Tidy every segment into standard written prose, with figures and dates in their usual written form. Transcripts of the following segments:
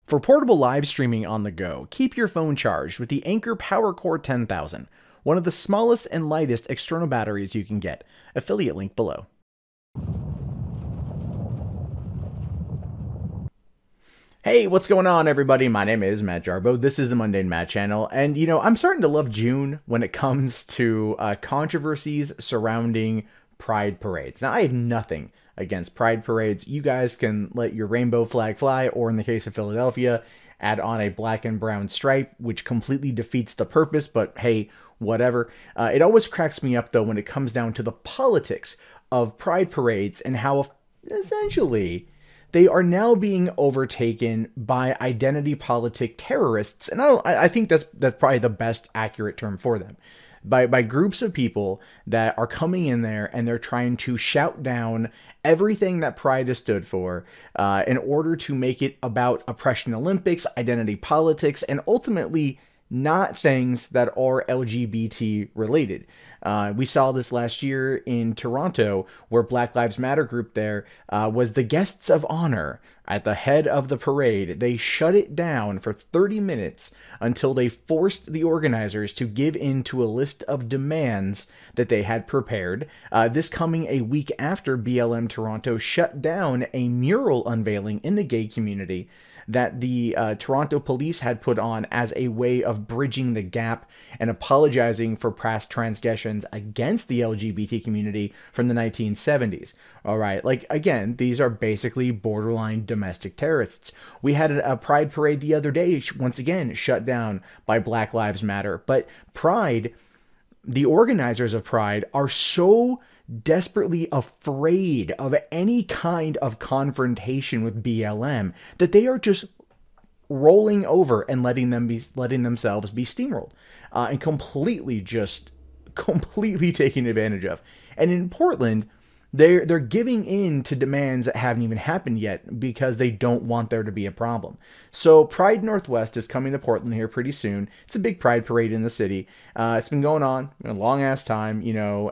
For portable live streaming on the go, keep your phone charged with the Anker PowerCore 10,000, one of the smallest and lightest external batteries you can get. Affiliate link below. Hey, what's going on, everybody? My name is Matt Jarbo. This is the Mundane Matt channel, and I'm starting to love June when it comes to controversies surrounding Pride parades. Now, I have nothing against Pride parades. You guys can let your rainbow flag fly, or in the case of Philadelphia, add on a black and brown stripe, which completely defeats the purpose, but hey, whatever. It always cracks me up, though, when it comes down to the politics of Pride parades and how essentially they are now being overtaken by identity politic terrorists, and I think that's probably the best accurate term for them. By groups of people that are coming in there and they're trying to shout down everything that Pride has stood for in order to make it about oppression Olympics, identity politics, and ultimately not things that are LGBT related. We saw this last year in Toronto, where Black Lives Matter group there was the guests of honor at the head of the parade. They shut it down for 30 minutes until they forced the organizers to give in to a list of demands that they had prepared. This coming a week after BLM Toronto shut down a mural unveiling in the gay community that the Toronto police had put on as a way of bridging the gap and apologizing for past transgressions against the LGBT community from the 1970s. All right, like, again, these are basically borderline domestic terrorists. We had a Pride parade the other day, once again, shut down by Black Lives Matter. But Pride, the organizers of Pride, are so desperately afraid of any kind of confrontation with BLM that they are just rolling over and letting themselves be steamrolled and completely taken advantage of. And in Portland, they're giving in to demands that haven't even happened yet because they don't want there to be a problem. So Pride Northwest is coming to Portland here pretty soon. It's a big Pride parade in the city. It's been going on a long ass time,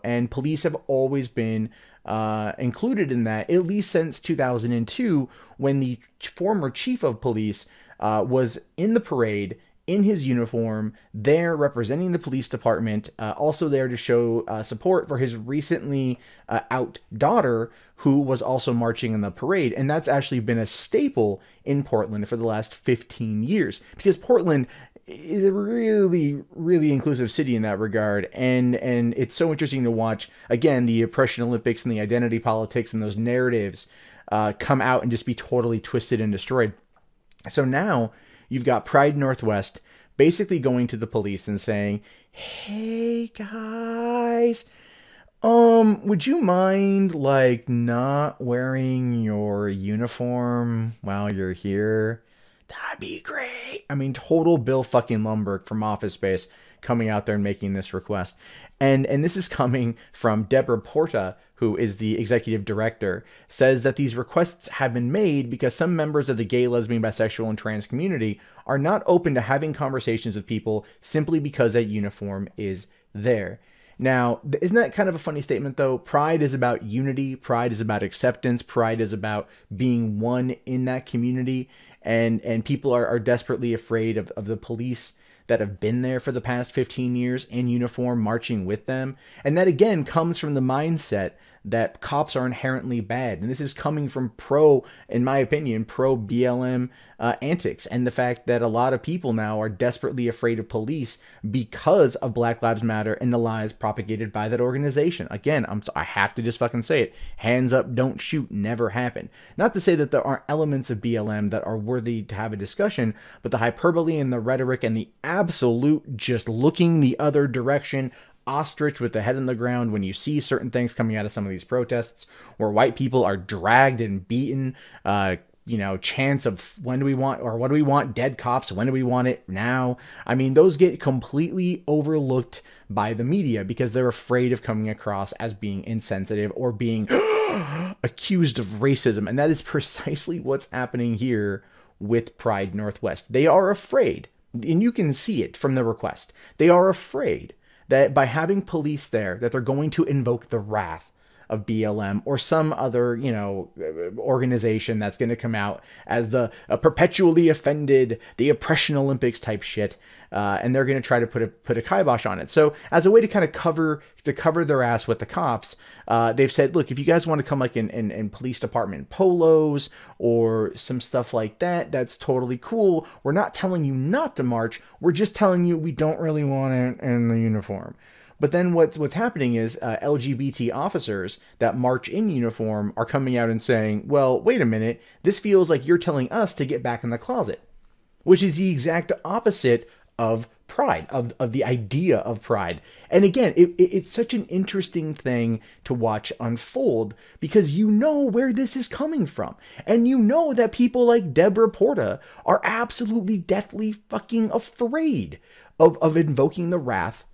and police have always been included in that, at least since 2002, when the former chief of police was in the parade in his uniform, there representing the police department, also there to show support for his recently out daughter, who was also marching in the parade. And that's actually been a staple in Portland for the last 15 years, because Portland is a really, really inclusive city in that regard. And it's so interesting to watch, again, the oppression Olympics and the identity politics and those narratives come out and just be totally twisted and destroyed. So now you've got Pride Northwest basically going to the police and saying, hey guys, would you mind like not wearing your uniform while you're here? That'd be great. I mean, total Bill fucking Lumbergh from Office Space coming out there and making this request. And this is coming from Debra Porta, who is the executive director, says that these requests have been made because some members of the gay, lesbian, bisexual, and trans community are not open to having conversations with people simply because that uniform is there. Now, isn't that kind of a funny statement, though? Pride is about unity. Pride is about acceptance. Pride is about being one in that community. And people are desperately afraid of the police that have been there for the past 15 years in uniform, marching with them. And that, again, comes from the mindset that cops are inherently bad. And this is coming from in my opinion, pro-BLM antics. And the fact that a lot of people now are desperately afraid of police because of Black Lives Matter and the lies propagated by that organization. Again, I have to just fucking say it. Hands up, don't shoot, never happened. Not to say that there aren't elements of BLM that are worthy to have a discussion, but the hyperbole and the rhetoric and the absolute just looking the other direction, ostrich with the head in the ground, when you see certain things coming out of some of these protests where white people are dragged and beaten, chants of when do we want, or what do we want, dead cops, when do we want it now? I mean, those get completely overlooked by the media because they're afraid of coming across as being insensitive or being accused of racism. And that is precisely what's happening here with Pride Northwest. They are afraid, and you can see it from the request. They are afraid that by having police there, that they're going to invoke the wrath of BLM or some other, you know, organization that's going to come out as the perpetually offended, the oppression Olympics type shit. And they're going to try to put a kibosh on it. So as a way to kind of cover their ass with the cops, they've said, look, if you guys want to come like in police department polos or some stuff like that, that's totally cool. We're not telling you not to march. We're just telling you we don't really want it in the uniform. But then what's happening is LGBT officers that march in uniform are coming out and saying, well, wait a minute, this feels like you're telling us to get back in the closet, which is the exact opposite of pride, of the idea of pride. And again, it's such an interesting thing to watch unfold because you know where this is coming from. And you know that people like Debra Porta are absolutely deathly fucking afraid of invoking the wrath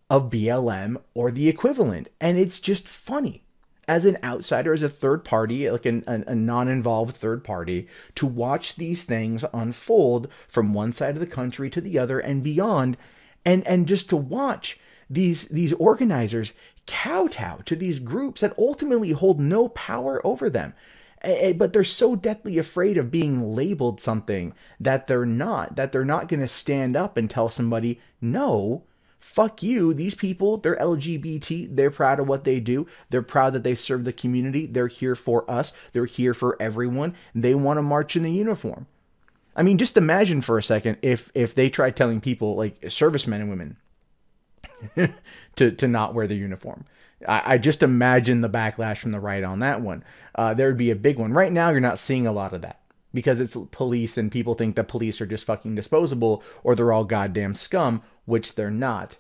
of BLM or the equivalent. And it's just funny as an outsider, as a third party, like a non-involved third party, to watch these things unfold from one side of the country to the other and beyond, and just to watch these organizers kowtow to these groups that ultimately hold no power over them. But they're so deathly afraid of being labeled something that they're not going to stand up and tell somebody, no, fuck you, these people, they're LGBT, they're proud of what they do, they're proud that they serve the community, they're here for us, they're here for everyone, they want to march in a uniform. I mean, just imagine for a second if they tried telling people, like servicemen and women, to not wear their uniform. I just imagine the backlash from the right on that one. There would be a big one. Right now, you're not seeing a lot of that because it's police and people think that police are just fucking disposable or they're all goddamn scum, which they're not.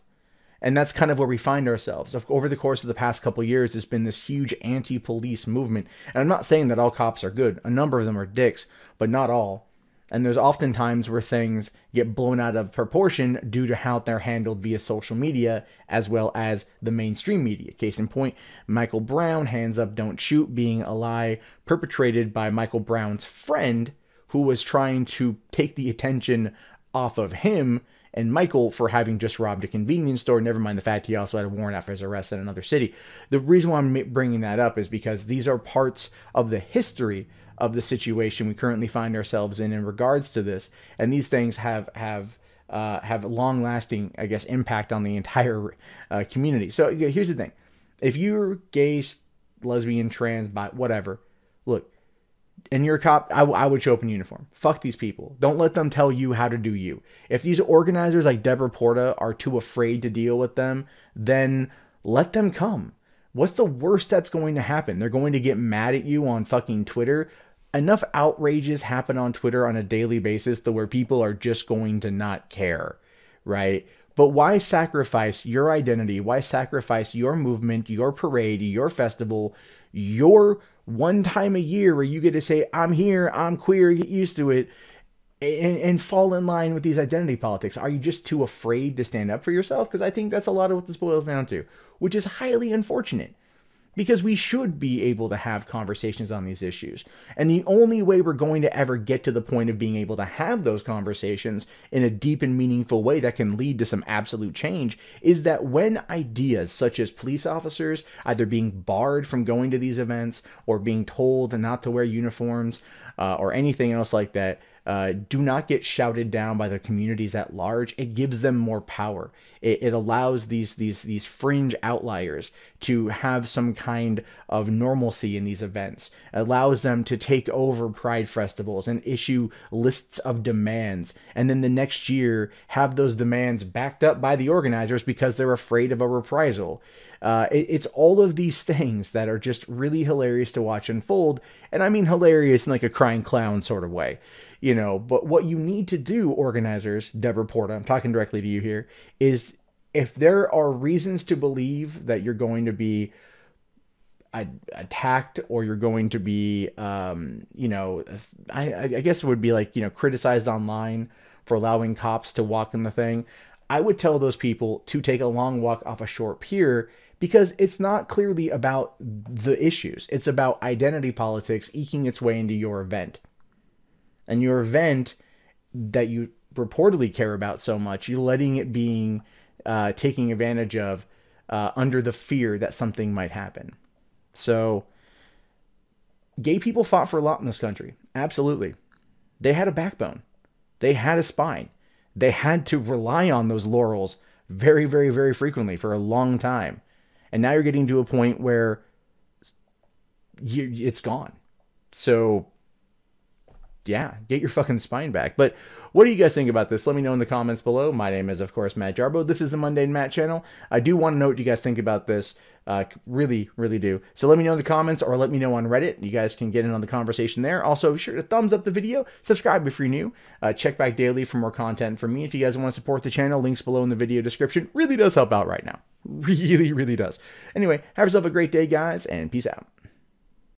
And that's kind of where we find ourselves. Over the course of the past couple of years, there's been this huge anti-police movement. And I'm not saying that all cops are good. A number of them are dicks, but not all. And there's often times where things get blown out of proportion due to how they're handled via social media as well as the mainstream media. Case in point, Michael Brown, hands up, don't shoot, being a lie perpetrated by Michael Brown's friend who was trying to take the attention off of him and Michael for having just robbed a convenience store, never mind the fact he also had a warrant out for his arrest in another city. The reason why I'm bringing that up is because these are parts of the history of the situation we currently find ourselves in regards to this, and these things have long-lasting, I guess, impact on the entire community. So here's the thing: if you're gay, lesbian, trans, bi, whatever, look, and you're a cop, I would show up in uniform. Fuck these people. Don't let them tell you how to do you. If these organizers like Debra Porta are too afraid to deal with them, then let them come. What's the worst that's going to happen? They're going to get mad at you on fucking Twitter. Enough outrages happen on Twitter on a daily basis to where people are just going to not care, right? But why sacrifice your identity? Why sacrifice your movement, your parade, your festival, your one time a year where you get to say, I'm here, I'm queer, get used to it, and fall in line with these identity politics? Are you just too afraid to stand up for yourself? Because I think that's a lot of what this boils down to, which is highly unfortunate. Because we should be able to have conversations on these issues. And the only way we're going to ever get to the point of being able to have those conversations in a deep and meaningful way that can lead to some absolute change is that when ideas such as police officers either being barred from going to these events or being told not to wear uniforms or anything else like that, do not get shouted down by the communities at large, it gives them more power. It allows these fringe outliers to have some kind of normalcy in these events. It allows them to take over pride festivals and issue lists of demands. And then the next year have those demands backed up by the organizers because they're afraid of a reprisal. It's all of these things that are just really hilarious to watch unfold. And I mean hilarious in like a crying clown sort of way. You know, but what you need to do, organizers, Debra Porta, I'm talking directly to you here, is if there are reasons to believe that you're going to be attacked or you're going to be, you know, I guess it would be like, you know, criticized online for allowing cops to walk in the thing, I would tell those people to take a long walk off a short pier because it's not clearly about the issues. It's about identity politics eking its way into your event. And your event that you reportedly care about so much, you're letting it being taking advantage of under the fear that something might happen. So gay people fought for a lot in this country. Absolutely. They had a backbone. They had a spine. They had to rely on those laurels very, very, very frequently for a long time. And now you're getting to a point where it's gone. So yeah, get your fucking spine back. But what do you guys think about this? Let me know in the comments below. My name is, of course, Matt Jarbo. This is the Mundane Matt channel. I do want to know what you guys think about this. Really, really do. So let me know in the comments or let me know on Reddit. You guys can get in on the conversation there. Also, be sure to thumbs up the video. Subscribe if you're new. Check back daily for more content from me. If you guys want to support the channel, links below in the video description. Really does help out right now. Really, really does. Anyway, have yourself a great day, guys, and peace out.